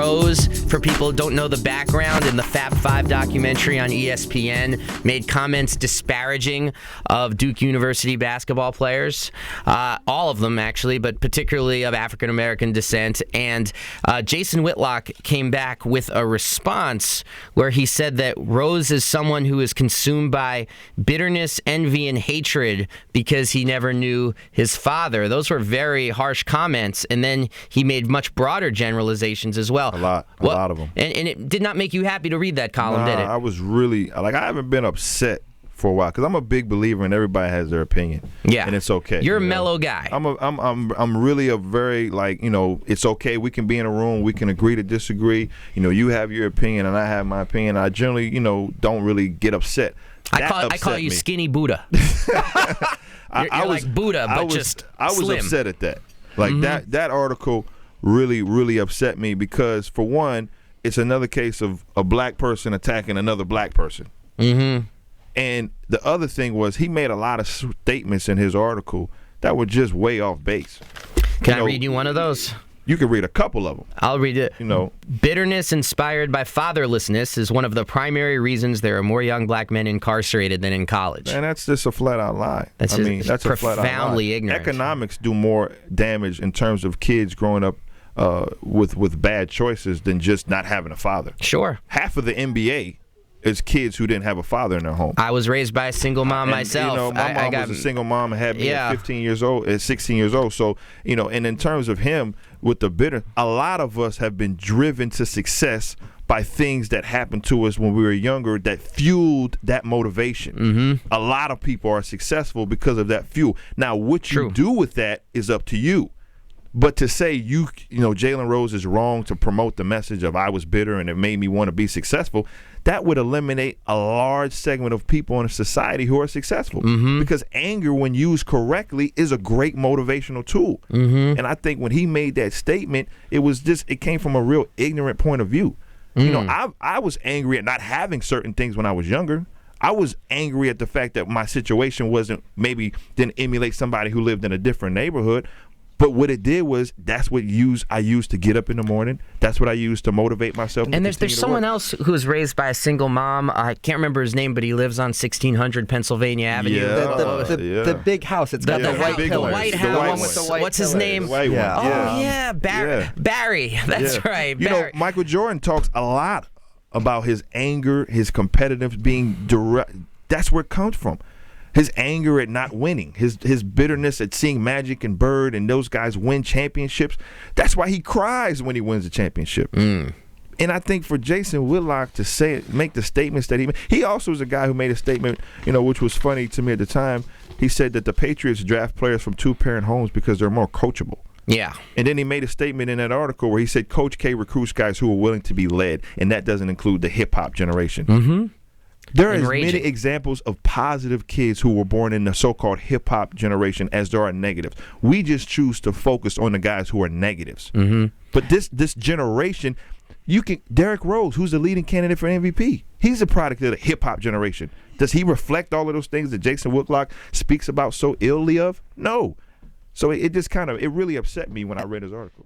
Rose, for people who don't know the background, in the Fab Five documentary on ESPN, made comments disparaging of Duke University basketball players. All of them, actually, but particularly of African-American descent. And Jason Whitlock came back with a response where he said that Rose is someone who is consumed by bitterness, envy, and hatred because he never knew his father. Those were very harsh comments, and then he made much broader generalizations as well. A lot of them. And it did not make you happy to read that column, did it? I was really, I haven't been upset for a while because I'm a big believer in everybody has their opinion. Yeah. And it's okay. You're a mellow guy. I'm really a very, it's okay. We can be in a room. We can agree to disagree. You have your opinion and I have my opinion. I generally, don't really get upset. I call you Skinny Buddha. You're like Buddha, but just I was slim. upset at that. That article really, really upset me because, for one, it's another case of a black person attacking another black person. Mm-hmm. And the other thing was he made a lot of statements in his article that were just way off base. Can I read you one of those? You can read a couple of them. I'll read it. Bitterness inspired by fatherlessness is one of the primary reasons there are more young black men incarcerated than in college. And that's just a flat-out lie. That's a profoundly ignorant. Economics do more damage in terms of kids growing up with bad choices than just not having a father. Sure. Half of the NBA is kids who didn't have a father in their home. I was raised by a single mom myself. My mom was a single mom and had me at 15 years old, at 16 years old. So, and in terms of him with the bitter, a lot of us have been driven to success by things that happened to us when we were younger that fueled that motivation. Mm-hmm. A lot of people are successful because of that fuel. Now, what you do with that is up to you. But to say Jalen Rose is wrong to promote the message of I was bitter and it made me want to be successful, that would eliminate a large segment of people in a society who are successful. Mm-hmm. Because anger, when used correctly, is a great motivational tool. Mm-hmm. And I think when he made that statement, it came from a real ignorant point of view. I was angry at not having certain things when I was younger. I was angry at the fact that my situation didn't emulate somebody who lived in a different neighborhood. But what it did was that's what I used to get up in the morning. That's what I used to motivate myself. And there's someone else who was raised by a single mom. I can't remember his name, but he lives on 1600 Pennsylvania Avenue. The big house. It's got the white pillars. The White House. What's his name? The white one. Yeah, Barry. That's right. Barry. Michael Jordan talks a lot about his anger, his competitiveness being direct. That's where it comes from. His anger at not winning, his bitterness at seeing Magic and Bird and those guys win championships. That's why he cries when he wins a championship. Mm. And I think for Jason Whitlock to make the statements that he also was a guy who made a statement, which was funny to me at the time. He said that the Patriots draft players from two-parent homes because they're more coachable. Yeah. And then he made a statement in that article where he said Coach K recruits guys who are willing to be led, and that doesn't include the hip-hop generation. Mm-hmm. There are as many examples of positive kids who were born in the so-called hip-hop generation as there are negatives. We just choose to focus on the guys who are negatives. Mm-hmm. But this generation, Derrick Rose, who's the leading candidate for MVP, he's a product of the hip-hop generation. Does he reflect all of those things that Jason Whitlock speaks about so illy of? No. So it just it really upset me when I read his article.